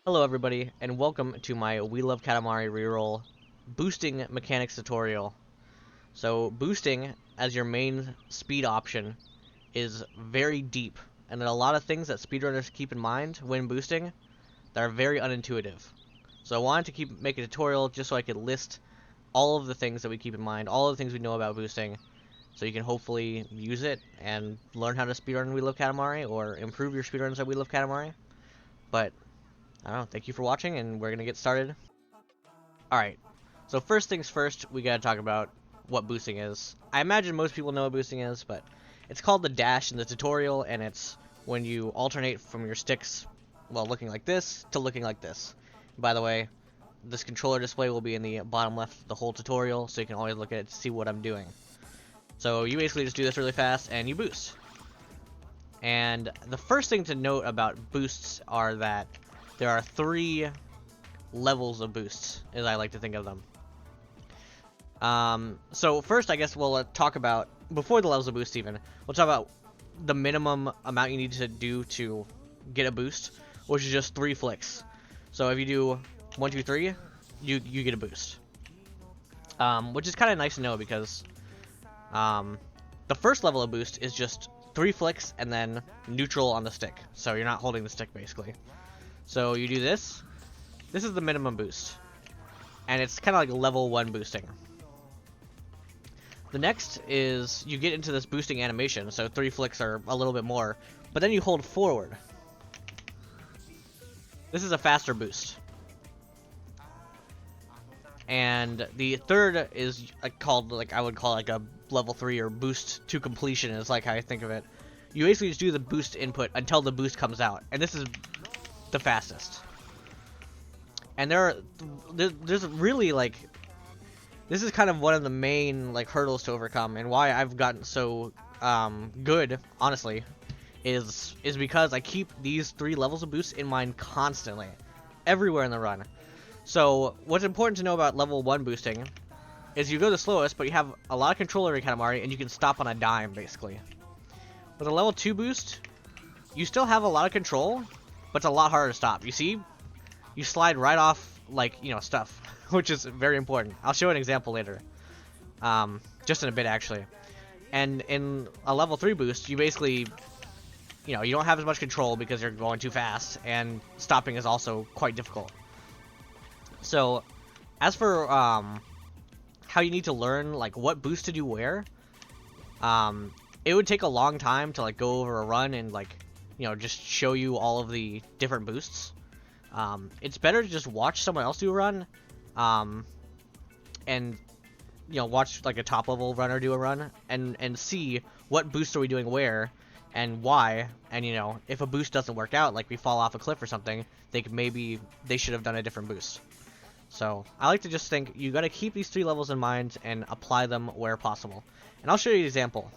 Hello everybody, and welcome to my We Love Katamari reroll boosting mechanics tutorial. So boosting as your main speed option is very deep, and there are a lot of things that speedrunners keep in mind when boosting that are very unintuitive. So I wanted to make a tutorial just so I could list all of the things that we keep in mind, all of the things we know about boosting, so you can hopefully use it and learn how to speedrun We Love Katamari, or improve your speedruns at We Love Katamari. But I don't know, thank you for watching, and we're gonna get started. Alright, so first things first, we gotta talk about what boosting is. I imagine most people know what boosting is, but it's called the dash in the tutorial, and it's when you alternate from your sticks, well, looking like this to looking like this. By the way, this controller display will be in the bottom left of the whole tutorial, so you can always look at it to see what I'm doing. So you basically just do this really fast, and you boost. And the first thing to note about boosts are that there are 3 levels of boosts, as I like to think of them. So first, I guess we'll talk about, before the levels of boost even, we'll talk about the minimum amount you need to do to get a boost, which is just 3 flicks. So if you do 1, 2, 3, you get a boost. Which is kind of nice to know because the first level of boost is just 3 flicks and then neutral on the stick. So you're not holding the stick basically. So you do this. This is the minimum boost. And it's kind of like level 1 boosting. The next is you get into this boosting animation. So 3 flicks are a little bit more. But then you hold forward. This is a faster boost. And the third is called, I would call like a level 3 or boost to completion is like how I think of it. You basically just do the boost input until the boost comes out. And this is the fastest. And there's really this is kind of one of the main hurdles to overcome, and why I've gotten so good, honestly, is because I keep these 3 levels of boost in mind constantly, everywhere in the run. So what's important to know about level 1 boosting is you go the slowest, but you have a lot of control over Katamari, and you can stop on a dime basically. With a level 2 boost, you still have a lot of control, but it's a lot harder to stop. You see, you slide right off, stuff, which is very important. I'll show an example later, just in a bit, actually. And in a level 3 boost, you basically, you don't have as much control because you're going too fast, and stopping is also quite difficult. So, as for how you need to learn, what boost to do where, it would take a long time to, go over a run and, just show you all of the different boosts. It's better to just watch someone else do a run, and watch a top level runner do a run, and see what boosts are we doing where and why. And if a boost doesn't work out, like we fall off a cliff or something, maybe they should have done a different boost. So I like to just think you got to keep these 3 levels in mind and apply them where possible. And I'll show you an example.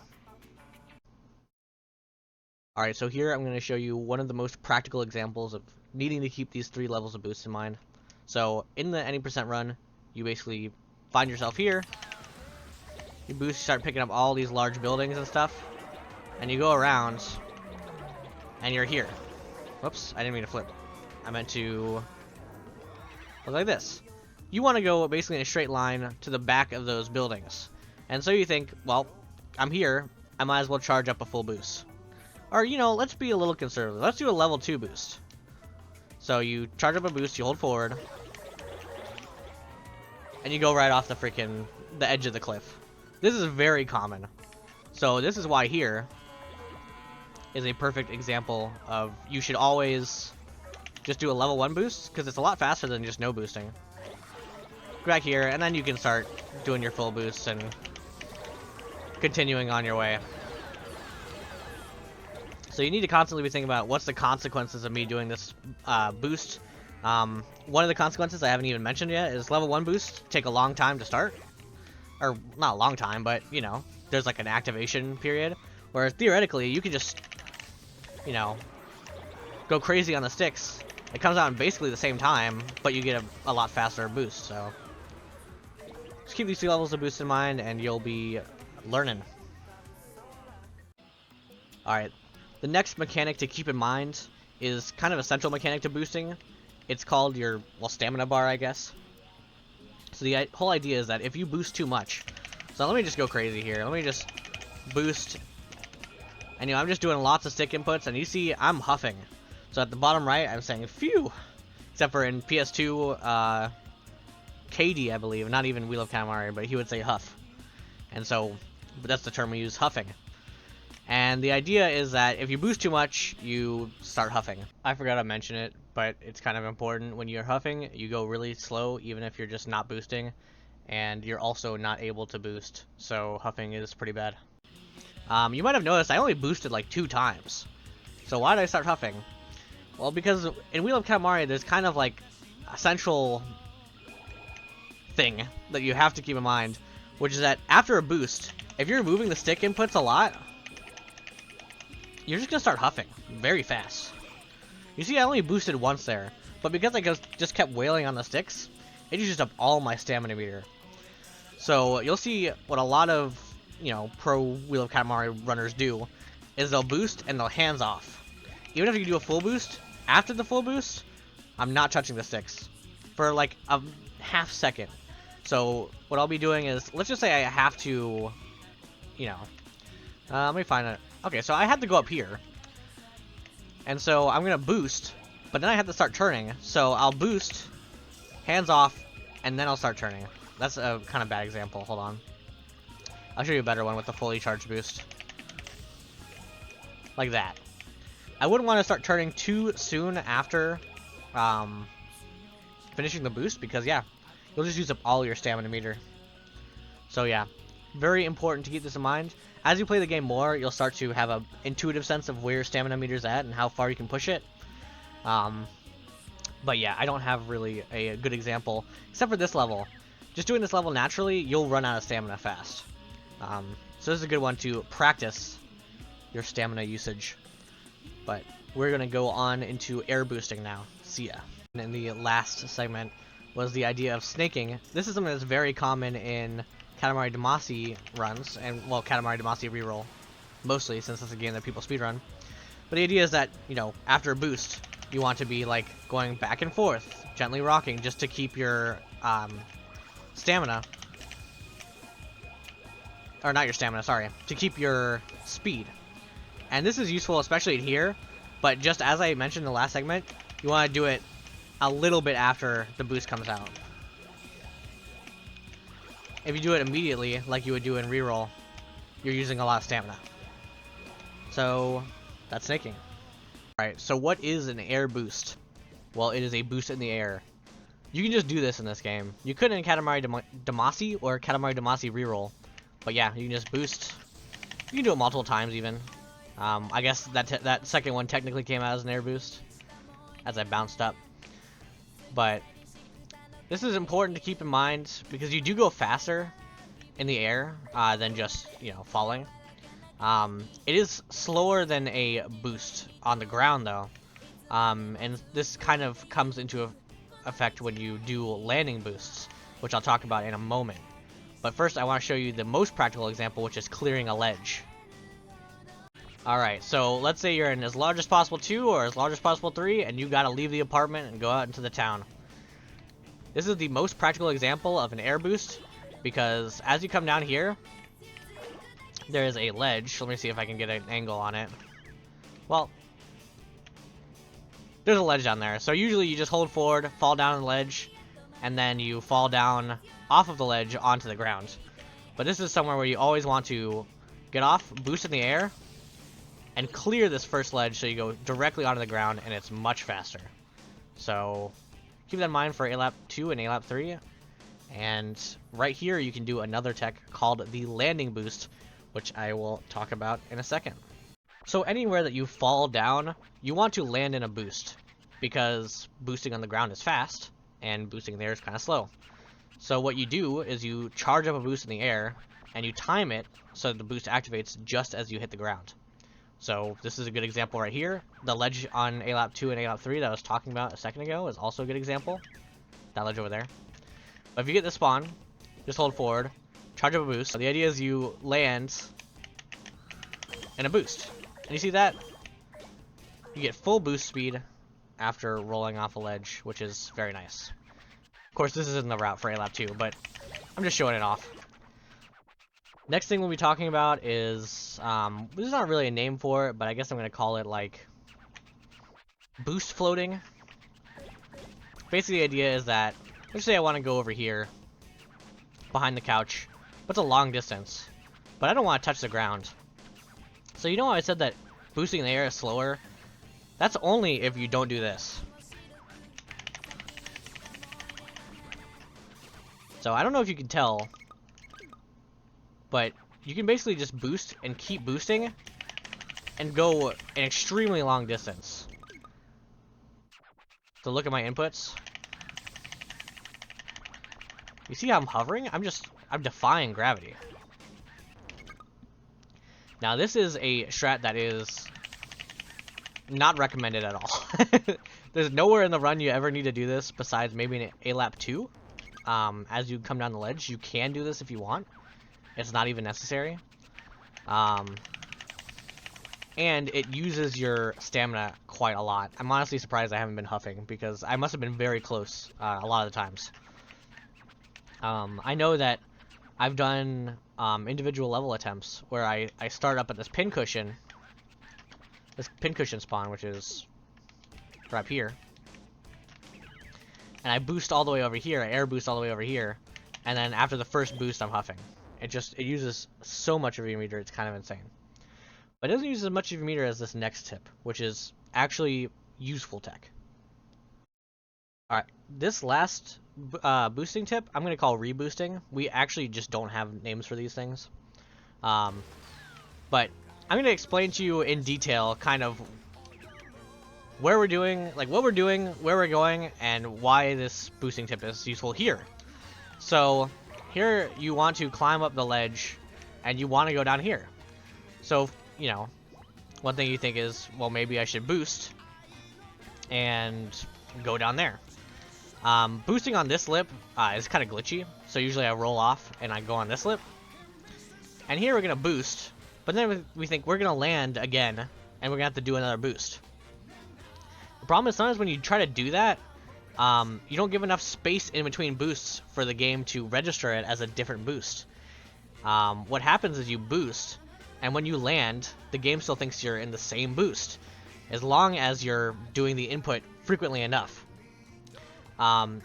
Alright, so here I'm going to show you one of the most practical examples of needing to keep these 3 levels of boost in mind. So in the any percent run, you basically find yourself here. You boost, you start picking up all these large buildings and stuff, and you go around, and you're here. Whoops, I didn't mean to flip. I meant to look like this. You want to go basically in a straight line to the back of those buildings. And so you think, well, I'm here, I might as well charge up a full boost. Or, let's be a little conservative. Let's do a level 2 boost. So you charge up a boost, you hold forward, and you go right off the edge of the cliff. This is very common. So this is why here is a perfect example of you should always just do a level 1 boost, because it's a lot faster than just no boosting. Go back here, and then you can start doing your full boosts and continuing on your way. So you need to constantly be thinking about what's the consequences of me doing this boost. One of the consequences I haven't even mentioned yet is level 1 boosts take a long time to start. Or, not a long time, but, there's an activation period. Where theoretically, you could just, go crazy on the sticks. It comes out in basically the same time, but you get a lot faster boost, so just keep these 2 levels of boost in mind, and you'll be learning. Alright, the next mechanic to keep in mind is kind of a central mechanic to boosting, It's called your, well, stamina bar, I guess. So the whole idea is that if you boost too much, so let me just go crazy here. Let me just boost, and I'm just doing lots of stick inputs, and you see I'm huffing. So at the bottom right, I'm saying phew, except for in PS2, KD, I believe, not even Wheel of Katamari, but he would say huff. And so that's the term we use, huffing. And the idea is that if you boost too much, you start huffing. I forgot to mention it, but it's kind of important. When you're huffing, you go really slow, even if you're just not boosting, and you're also not able to boost. So huffing is pretty bad. You might have noticed I only boosted like 2 times. So why did I start huffing? Well, because in Wheel of Katamari, there's kind of like a central thing that you have to keep in mind, which is that after a boost, if you're moving the stick inputs a lot, you're just gonna start huffing very fast. You see, I only boosted once there, but because I just kept wailing on the sticks, it used up all my stamina meter. So you'll see what a lot of, pro Wheel of Katamari runners do is they'll boost and they'll hands off. Even if you do a full boost, after the full boost, I'm not touching the sticks for like a half second. So what I'll be doing is, let's just say I have to, let me find it. Okay, so I had to go up here. And so I'm going to boost, but then I have to start turning. So I'll boost, hands off, and then I'll start turning. That's a kind of bad example. Hold on. I'll show you a better one with the fully charged boost. Like that. I wouldn't want to start turning too soon after finishing the boost because, yeah, you'll just use up all your stamina meter. So, yeah, very important to keep this in mind. As you play the game more, you'll start to have an intuitive sense of where your stamina meter's at and how far you can push it. But yeah, I don't have really a good example, except for this level. Just doing this level naturally, you'll run out of stamina fast. So this is a good one to practice your stamina usage. But we're going to go on into air boosting now. See ya. And in the last segment was the idea of snaking. This is something that's very common in Katamari Damacy runs, and, well, Katamari Damacy reroll, mostly, since it's a game that people speedrun. But the idea is that, after a boost, you want to be, like, going back and forth, gently rocking, just to keep your, stamina, or not your stamina, sorry, to keep your speed. And this is useful, especially here, but just as I mentioned in the last segment, you want to do it a little bit after the boost comes out. If you do it immediately, like you would do in reroll, you're using a lot of stamina. So, that's snaking. Alright, so what is an air boost? Well, it is a boost in the air. You can just do this in this game. You could in Katamari Damacy or Katamari Damacy reroll. But yeah, you can just boost. You can do it multiple times even. I guess that second one technically came out as an air boost, as I bounced up. But this is important to keep in mind because you do go faster in the air than just, falling. It is slower than a boost on the ground though. And this kind of comes into effect when you do landing boosts, which I'll talk about in a moment. But first I want to show you the most practical example, which is clearing a ledge. Alright, so let's say you're in as large as possible 2 or as large as possible 3, and you gotta leave the apartment and go out into the town. This is the most practical example of an air boost, because as you come down here, there is a ledge. Let me see if I can get an angle on it. Well, there's a ledge down there. So usually you just hold forward, fall down the ledge, and then you fall down off of the ledge onto the ground. But this is somewhere where you always want to get off, boost in the air, and clear this first ledge so you go directly onto the ground, and it's much faster. So keep that in mind for ALAP 2 and ALAP 3. And right here you can do another tech called the landing boost, which I will talk about in a second. So anywhere that you fall down, you want to land in a boost, because boosting on the ground is fast, and boosting in the air is kind of slow. So what you do is you charge up a boost in the air, and you time it so that the boost activates just as you hit the ground. So this is a good example right here. The ledge on ALAP 2 and ALAP 3 that I was talking about a second ago is also a good example. That ledge over there. But if you get the spawn, just hold forward, charge up a boost. The idea is you land in a boost. And you see that? You get full boost speed after rolling off a ledge, which is very nice. Of course, this isn't the route for A-Lap 2, but I'm just showing it off. Next thing we'll be talking about is, there's not really a name for it, but I guess I'm going to call it, like, boost floating. Basically, the idea is that, let's say I want to go over here, behind the couch, but it's a long distance, but I don't want to touch the ground. So you know how I said that boosting in the air is slower? That's only if you don't do this. So I don't know if you can tell, but you can basically just boost and keep boosting and go an extremely long distance. So look at my inputs. You see how I'm hovering? I'm defying gravity. Now this is a strat that is not recommended at all. There's nowhere in the run you ever need to do this besides maybe in A-Lap 2. As you come down the ledge, you can do this if you want. It's not even necessary. And it uses your stamina quite a lot. I'm honestly surprised I haven't been huffing, because I must have been very close a lot of the times. I know that I've done individual level attempts where I start up at this pincushion spawn, which is right up here, and I boost all the way over here, I air boost all the way over here, and then after the first boost I'm huffing. It uses so much of your meter, it's kind of insane. But it doesn't use as much of your meter as this next tip, which is actually useful tech. Alright, this last boosting tip, I'm going to call reboosting. We actually just don't have names for these things. But I'm going to explain to you in detail kind of where we're doing, like what we're doing, where we're going, and why this boosting tip is useful here. So here you want to climb up the ledge and you want to go down here. So, you know, one thing you think is, well, maybe I should boost and go down there. Boosting on this lip is kind of glitchy, so usually I roll off and I go on this lip. And here we're going to boost, but then we think we're going to land again, and we're going to have to do another boost. The problem is sometimes when you try to do that, you don't give enough space in between boosts for the game to register it as a different boost. What happens is you boost, and when you land, the game still thinks you're in the same boost, as long as you're doing the input frequently enough.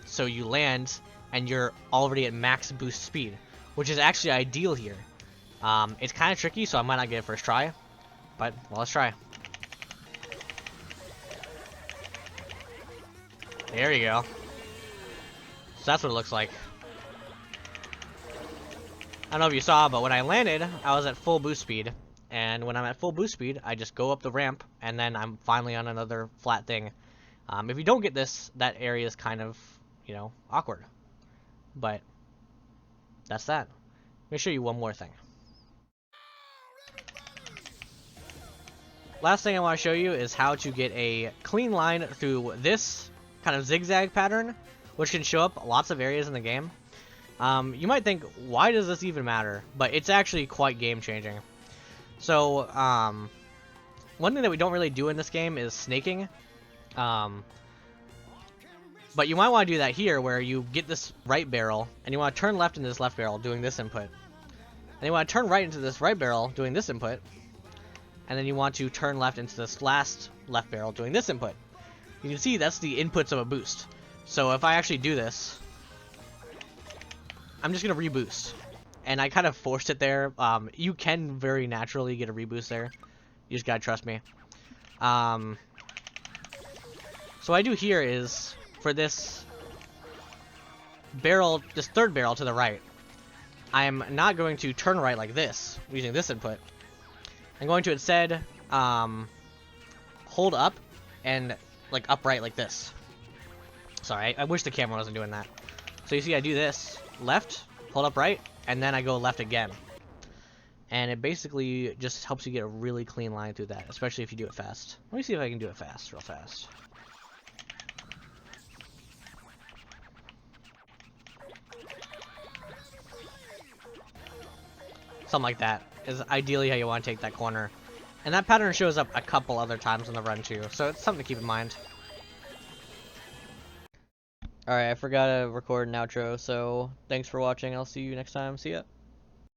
So you land, and you're already at max boost speed, which is actually ideal here. It's kind of tricky, so I might not get it first try, but well, let's try. There you go. So that's what it looks like. I don't know if you saw, but when I landed, I was at full boost speed. And when I'm at full boost speed, I just go up the ramp, and then I'm finally on another flat thing. If you don't get this, that area is kind of, you know, awkward. But that's that. Let me show you one more thing. Last thing I want to show you is how to get a clean line through this kind of zigzag pattern, which can show up lots of areas in the game. You might think, why does this even matter? But it's actually quite game changing. So, one thing that we don't really do in this game is snaking. But you might want to do that here, where you get this right barrel, and you want to turn left into this left barrel, doing this input. And you want to turn right into this right barrel, doing this input. And then you want to turn left into this last left barrel, doing this input. You can see that's the inputs of a boost. So if I actually do this, I'm just going to reboost. And I kind of forced it there. You can very naturally get a reboost there. You just gotta trust me. So what I do here is, for this barrel, this third barrel to the right, I'm not going to turn right like this, using this input. I'm going to instead hold up and like upright like this. Sorry, I wish the camera wasn't doing that. So you see I do this, left, hold up right, and then I go left again. And it basically just helps you get a really clean line through that, especially if you do it fast. Let me see if I can do it fast, real fast. Something like that is ideally how you want to take that corner. And that pattern shows up a couple other times in the run too, so it's something to keep in mind. Alright, I forgot to record an outro, so thanks for watching. I'll see you next time. See ya.